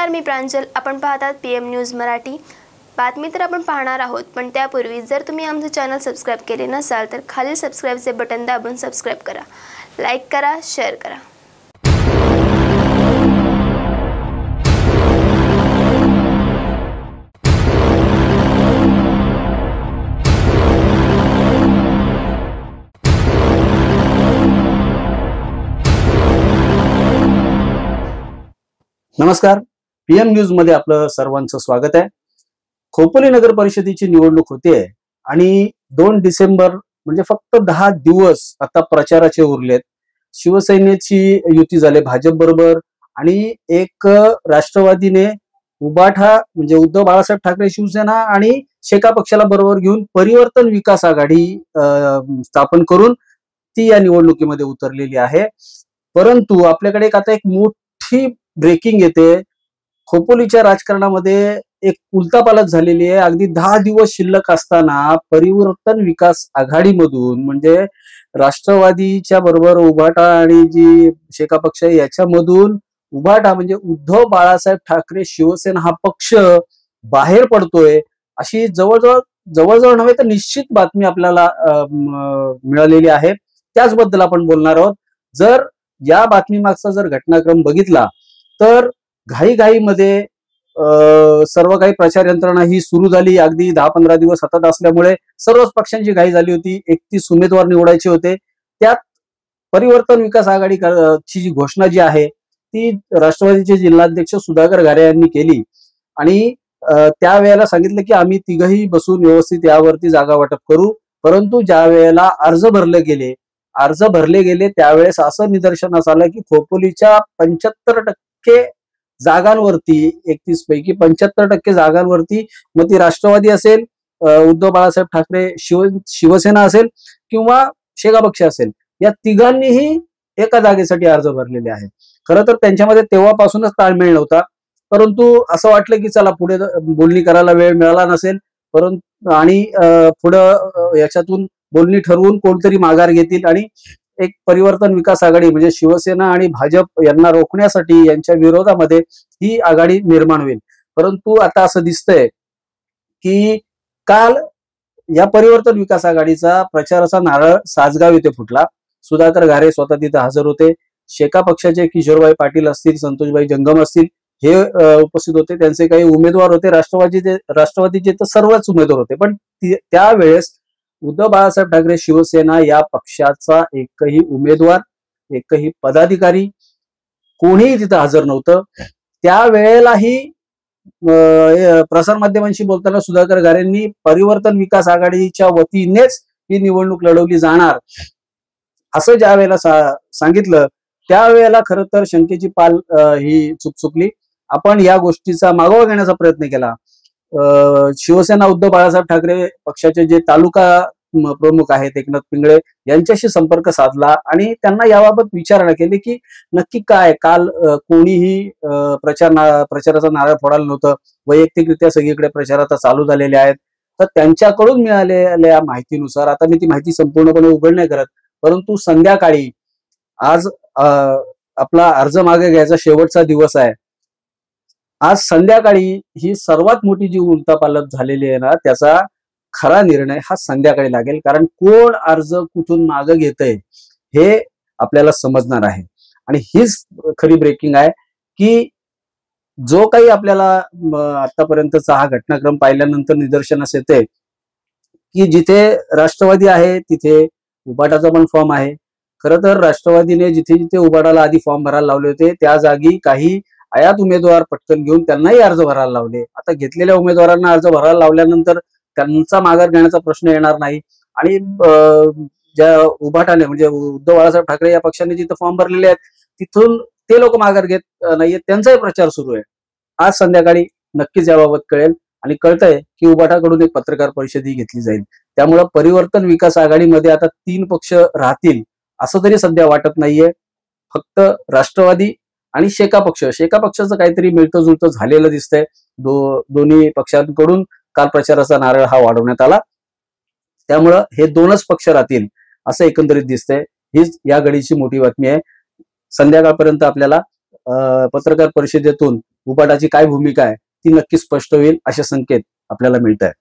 नमस्कार, मी प्रांजल. आपण पाहतात PM न्यूज मराठी. बातमी तर आपण पाहणार आहोत, पण त्यापूर्वी जर तुम्ही आमचे चॅनल सबस्क्राइब केले नसाल तर खालील सबस्क्राइबचे बटन दाबून सबस्क्राइब करा, लाईक करा, शेअर करा. नमस्कार, PM न्यूज मध्ये आपलं सर्वांचं स्वागत आहे. खोपोली नगर परिषदेची निवडणूक होते आणि 2 डिसेंबर म्हणजे फक्त 10 दिवस आता प्रचाराचे उरलेत. शिवसेनेची युती झाली भाजप बरोबर आणि एक राष्ट्रवादीने उबाठा म्हणजे उद्धव बाळासाहेब ठाकरे शिवसेना आणि शेका पक्षाला बरोबर घेऊन परिवर्तन विकास आघाडी स्थापन करून ती या निवडणुकीमध्ये उतरलेली आहे. परंतु आपल्याकडे आता एक मोठी ब्रेकिंग येते. खोपोलीच्या राजकारणामध्ये एक उलथापालथ झालेली आहे. अगदी 10 दिवस शिल्लक असताना परिवर्तन विकास आघाडीमधून म्हणजे राष्ट्रवादीच्या बरोबर उभाटा आणि जी शेका पक्ष आहे याच्यामधून उभाटा म्हणजे उद्धव बाळासाहेब ठाकरे शिवसेना हा पक्ष बाहेर पडतोय अशी जवळजवळ नव्हे तर निश्चित बातमी आपल्याला मिळालेली आहे. त्याचबद्दल आपण बोलणार आहोत. जर या बातमीमागचा जर घटनाक्रम बघितला तर घाईघाईमध्ये सर्व काही प्रचार यंत्रणा ही सुरू झाली. अगदी 10-15 दिवस हातात असल्यामुळे सर्वच पक्षांची घाई झाली होती. 31 उमेदवार निवडायचे होते. त्यात परिवर्तन विकास आघाडीची जी घोषणा जी आहे ती राष्ट्रवादीचे जिल्हाध्यक्ष सुधाकर घारे यांनी केली आणि त्यावेळेला सांगितलं की आम्ही तिघही बसून व्यवस्थित यावरती जागा वाटप करू. परंतु ज्या वेळेला अर्ज भरले गेले त्यावेळेस असं निदर्शनास आलं की खोपोलीच्या 75% जागांवरती 31 पैकी 75% जागांवरती मग ती राष्ट्रवादी असेल, उद्धव बाळासाहेब ठाकरे शिवसेना असेल किंवा शेका पक्ष असेल, या तिघांनीही एका जागेसाठी अर्ज भरलेले आहेत. खरं तर त्यांच्यामध्ये तेव्हापासूनच ताळमेळ नव्हता. परंतु असं वाटलं की चला पुढे बोलणी करायला वेळ मिळाला नसेल परंतु आणि पुढं याच्यातून बोलणी ठरवून कोणतरी माघार घेतील आणि एक परिवर्तन विकास आघाडी म्हणजे शिवसेना आणि भाजप यांना रोखण्यासाठी यांच्या विरोधामध्ये ही आघाडी निर्माण होईल. परंतु आता असं दिसतंय की काल या परिवर्तन विकास आघाडीचा प्रचाराचा नारळ सासगाव येथे फुटला. सुधाकर घारे स्वतः तिथे हजर होते. शेका पक्षाचे किशोरभाई पाटील असतील, संतोषभाई जंगम असतील हे उपस्थित होते. त्यांचे काही उमेदवार होते. राष्ट्रवादीचे तर सर्वच उमेदवार होते. पण त्यावेळेस उद्धव बाळासाहेब ठाकरे शिवसेना या पक्षाचा एकही उमेदवार, एकही पदाधिकारी कोणीही तिथं हजर नव्हतं. त्यावेळेलाही प्रसारमाध्यमांशी बोलताना सुधाकर घारेंनी परिवर्तन विकास आघाडीच्या वतीनेच ही निवडणूक लढवली जाणार असं ज्या वेळेला सांगितलं त्यावेळेला खरं तर शंकेची पाल ही चुकली. आपण या गोष्टीचा मागोवा घेण्याचा प्रयत्न केला. शिवसेना उद्धव बाळासाहेब ठाकरे पक्षाचे जे तालुका प्रमुख आहेत एकनाथ पिंगळे यांच्याशी संपर्क साधला आणि त्यांना याबाबत विचारणा केली की नक्की काय काल कोणीही प्रचाराचा नारळ फोडायला नव्हतं. वैयक्तिकरित्या सगळीकडे प्रचार आता चालू झालेले आहेत. तर त्यांच्याकडून मिळालेल्या माहितीनुसार आता मी ती माहिती संपूर्णपणे उघड नाही करत, परंतु संध्याकाळी आज आपला अर्ज मागे घ्यायचा शेवटचा दिवस आहे. आज संध्याकाळी ही सर्वात मोठी जी उलथापालथ झालेली आहे ना त्याचा खरा निर्णय हा संध्याकाळी लागेल. कारण कोण अर्ज कुठून मागे घेतय हे आपल्याला समजणार आहे. आणि हीच खरी ब्रेकिंग आहे की जो काही आपल्याला आतापर्यंतचा हा घटनाक्रम पाहिल्यानंतर निदर्शनास येते की जिथे राष्ट्रवादी आहे तिथे उबाटाचा पण फॉर्म आहे. खरं तर राष्ट्रवादीने जिथे जिथे उबाटाला आधी फॉर्म भरायला लावले होते त्या जागी काही आयात उमेदवार पटकन घेऊन त्यांनाही अर्ज भरायला लावले. आता घेतलेल्या उमेदवारांना अर्ज भरायला लावल्यानंतर त्यांचा माघार घेण्याचा प्रश्न येणार नाही आणि ज्या उभाटाने म्हणजे उद्धव बाळासाहेब ठाकरे या पक्षाने जिथे फॉर्म भरलेले आहेत तिथून ते लोक माघार घेत नाहीये. त्यांचाही प्रचार सुरू आहे. आज संध्याकाळी नक्कीच याबाबत कळेल आणि कळतंय की उभाटाकडून एक पत्रकार परिषदही घेतली जाईल. त्यामुळं परिवर्तन विकास आघाडीमध्ये आता 3 पक्ष राहतील असं तरी सध्या वाटत नाहीये. फक्त राष्ट्रवादी आणि शेका पक्षाचं काहीतरी मिळतं जुळतं झालेलं दिसतंय. दोन्ही पक्षांकडून काल प्रचाराचा नारळ हा वाढवण्यात आला. त्यामुळं हे 2च पक्ष राहतील असं एकंदरीत दिसतंय. हीच या घडीची मोठी बातमी आहे. संध्याकाळपर्यंत आपल्याला पत्रकार परिषदेतून उबाटाची काय भूमिका आहे ती नक्की स्पष्ट होईल असे संकेत आपल्याला मिळत आहेत.